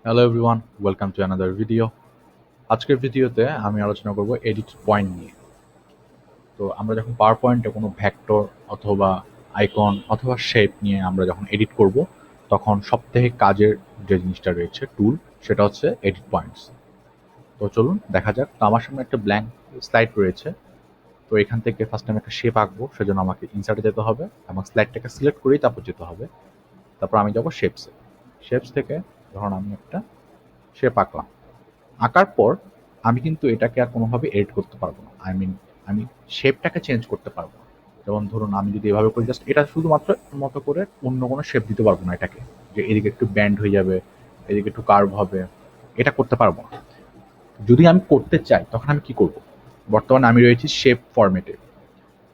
Hello everyone, welcome to another video. আজকের ভিডিওতে আমি আলোচনা করব এডিট পয়েন্ট নিয়ে। তো আমরা যখন পাওয়ার পয়েন্টে কোনো ভেক্টর অথবা আইকন অথবা শেপ নিয়ে আমরা যখন এডিট করব, তখন সবথেকে কাজের যে জিনিসটা রয়েছে টুল, সেটা হচ্ছে এডিট পয়েন্টস। তো চলুন দেখা যাক। তো আমার সামনে একটা ব্ল্যাঙ্ক স্লাইড রয়েছে। তো এখান থেকে ফার্স্ট আমি একটা শেপ আঁকবো, সেজন্য আমাকে ইনসার্টে যেতে হবে এবং স্লাইডটাকে সিলেক্ট করেই তারপর যেতে হবে। তারপর আমি যাবো শেপসে। শেপস থেকে ধরুন আমি একটা শেপ আঁকলাম। আঁকার পর আমি কিন্তু এটাকে আর কোনোভাবে এডিট করতে পারবো না। আমি শেপটাকে চেঞ্জ করতে পারবো না। যেমন ধরুন আমি যদি এভাবে করি, জাস্ট এটা শুধুমাত্র মতো করে অন্য কোনো শেপ দিতে পারবো না এটাকে, যে এদিকে একটু ব্যান্ড হয়ে যাবে, এদিকে একটু কার্ভ হবে, এটা করতে পারবো না। যদি আমি করতে চাই তখন আমি কি করব? বর্তমানে আমি রয়েছি শেপ ফরম্যাটে।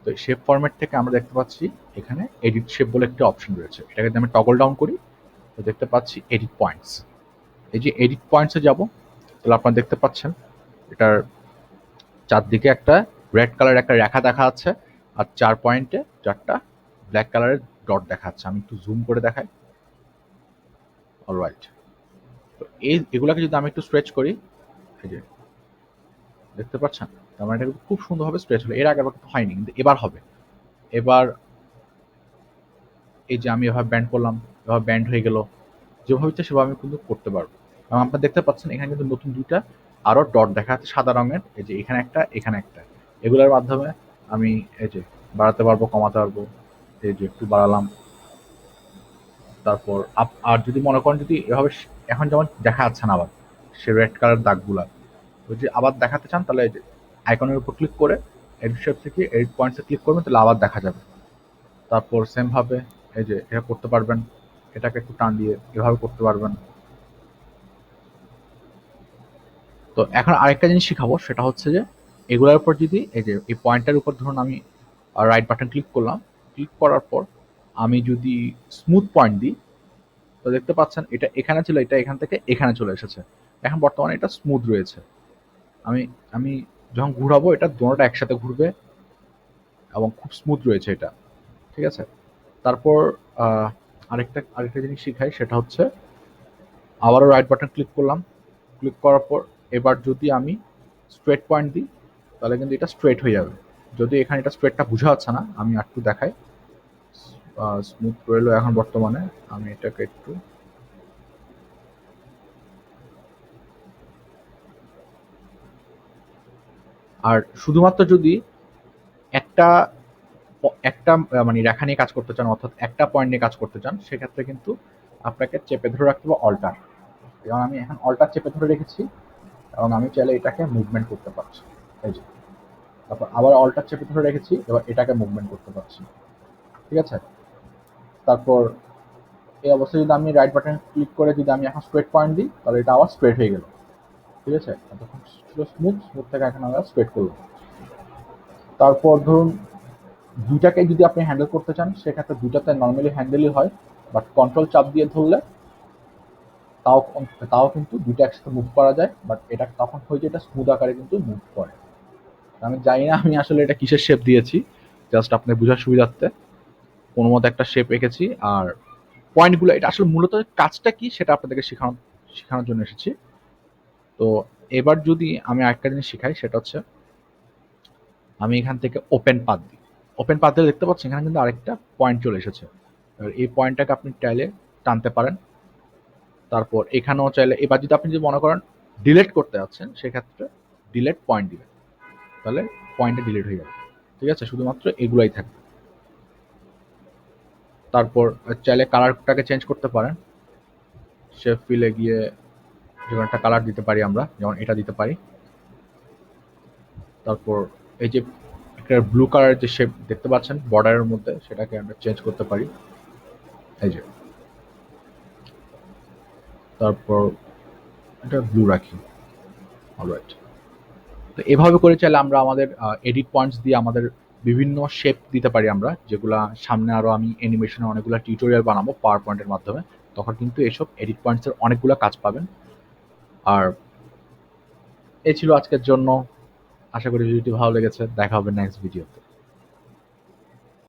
তো শেপ ফরম্যাট থেকে আমরা দেখতে পাচ্ছি এখানে এডিট শেপ বলে একটা অপশন রয়েছে। এটাকে যদি আমি টগল ডাউন করি, তো দেখতে পাচ্ছি এডিট পয়েন্টস। এই যে এডিট পয়েন্টসে যাব, তাহলে আপনারা দেখতে পাচ্ছেন এটার চারদিকে একটা রেড কালার একটা রেখা দেখা যাচ্ছে, আর 4 পয়েন্টে 4টা ব্ল্যাক কালারের ডট দেখা যাচ্ছে। আমি একটু জুম করে দেখাই। অলরাইট। তো এগুলাকে যদি আমি একটু স্ট্রেচ করি, এই যে দেখতে পাচ্ছেন, তার মানে এটা খুব সুন্দরভাবে স্ট্রেচ হলো। এর আগে আবার কিন্তু হয়নি, কিন্তু এবার হবে। এবার এই যে আমি এভাবে ব্যান্ড করলাম, এভাবে ব্যান্ড হয়ে গেল। যেভাবে ইচ্ছা সেভাবে আমি কিন্তু করতে পারবো। এবং আপনারা দেখতে পাচ্ছেন এখানে কিন্তু নতুন 2টা আরও ডট দেখা যাচ্ছে সাদা রঙের। এই যে এখানে একটা, এখানে একটা। এগুলোর মাধ্যমে আমি এই যে বাড়াতে পারবো, কমাতে পারবো। এই যে একটু বাড়ালাম। তারপর আর যদি মনে করেন, যদি এভাবে এখন যেমন দেখা যাচ্ছে না আবার সে রেড কালার দাগগুলা, যদি আবার দেখাতে চান, তাহলে এই যে আইকনের উপর ক্লিক করে এডিট শেপ থেকে এডিট পয়েন্টসে ক্লিক করবেন, তাহলে আবার দেখা যাবে। তারপর সেম ভাবে এই যে এটা করতে পারবেন, এটাকে একটু টান দিয়ে এভাবে করতে পারবেন। তো এখন আরেকটা জিনিস শিখাবো, সেটা হচ্ছে যে এগুলোর উপর যদি এই যে এই পয়েন্টের উপর ধরুন আমি রাইট বাটন ক্লিক করলাম, ক্লিক করার পর আমি যদি স্মুথ পয়েন্ট দিই, তো দেখতে পাচ্ছেন এটা এখানে ছিল, এটা এখান থেকে এখানে চলে এসেছে। এখন বর্তমানে এটা স্মুথ রয়েছে। আমি আমি যখন ঘুরাবো, এটা দোনোটা একসাথে ঘুরবে এবং খুব স্মুথ রয়েছে এটা। ঠিক আছে। তারপর আরেকটা জিনিস শিখাই, সেটা হচ্ছে আবারও রাইট বাটন ক্লিক করলাম, ক্লিক করার পর এবার যদি আমি স্ট্রেট পয়েন্ট দিই, তাহলে কিন্তু এটা স্ট্রেট হয়ে যাবে। যদি এখানে এটা স্ট্রেটটা বোঝা যাচ্ছে না, আমি একটু দেখাই। স্মুথ রইলো এখন বর্তমানে। আমি এটাকে একটু, আর শুধুমাত্র যদি একটা একটা মানে রেখা নিয়ে কাজ করতে চান, অর্থাৎ একটা পয়েন্ট নিয়ে কাজ করতে চান, সেক্ষেত্রে কিন্তু আপনাকে চেপে ধরে রাখতে হবে অল্টার। যেমন আমি এখন অল্টার চেপে ধরে রেখেছি এবং আমি চাইলে এটাকে মুভমেন্ট করতে পারছি। এই যে তারপর আবার অল্টার চেপে ধরে রেখেছি, এবার এটাকে মুভমেন্ট করতে পারছি। ঠিক আছে। তারপর এই অবস্থায় যদি আমি রাইট বাটন ক্লিক করে যদি আমি এখন স্ট্রেট পয়েন্ট দিই, তাহলে এটা আবার স্ট্রেট হয়ে গেল। ঠিক আছে। তখন ছিল স্মুথ, স্মুথ থেকে এখন আমরা স্ট্রেট করলাম। তারপর ধরুন দুইটাকে যদি আপনি হ্যান্ডেল করতে চান, সেক্ষেত্রে দুইটাতে নর্মালি হ্যান্ডেলই হয়, বাট কন্ট্রোল চাপ দিয়ে ধরলে তাও তাও কিন্তু দুইটা একসাথে মুভ করা যায়, বাট এটা তখন হয়ে যায় এটা স্মুথ আকারে কিন্তু মুভ করে। আমি জানি না আমি আসলে এটা কিসের শেপ দিয়েছি, জাস্ট আপনার বোঝার সুবিধার্থে কোনো মতো একটা শেপ এঁকেছি। আর পয়েন্টগুলো, এটা আসলে মূলত কাজটা কি সেটা আপনাদেরকে শেখানোর জন্য এসেছি। তো এবার যদি আমি আরেকটা জিনিস শিখাই, সেটা হচ্ছে আমি এখান থেকে ওপেন পাথ দিই। ওপেন পাথ দিলে দেখতে পাচ্ছেন এখানে কিন্তু আরেকটা পয়েন্ট চলে এসেছে। এবার এই পয়েন্টটাকে আপনি চাইলে টানতে পারেন। তারপর এখানেও চাইলে, এবার যদি আপনি যদি মনে করেন ডিলেট করতে যাচ্ছেন, সেক্ষেত্রে ডিলেট পয়েন্ট দিবেন, তাহলে পয়েন্টটা ডিলিট হয়ে যাবে। ঠিক আছে। শুধুমাত্র এগুলাই থাকবে। তারপর চাইলে কালারটাকে চেঞ্জ করতে পারেন। শেপ ফিলে গিয়ে যেমন একটা কালার দিতে পারি আমরা, যেমন এটা দিতে পারি। তারপর এই যে একটা ব্লু কালারের যে শেপ দেখতে পাচ্ছেন বর্ডারের মধ্যে, সেটাকে আমরা চেঞ্জ করতে পারি। এই যে তারপর এটা ব্লু রাখি। অলরাইট। তো এভাবে করে চাইলে আমরা আমাদের এডিট পয়েন্টস দিয়ে আমাদের বিভিন্ন শেপ দিতে পারি আমরা, যেগুলা সামনে আরো আমি অ্যানিমেশনে অনেকগুলো টিউটোরিয়াল বানাবো পাওয়ার পয়েন্টের মাধ্যমে। তখন কিন্তু এসব এডিট পয়েন্টসের অনেকগুলো কাজ পাবেন। আর এই ছিল আজকের জন্য। আশা করি ভিডিওটি ভালো লেগেছে। দেখা হবে নেক্সট ভিডিওতে।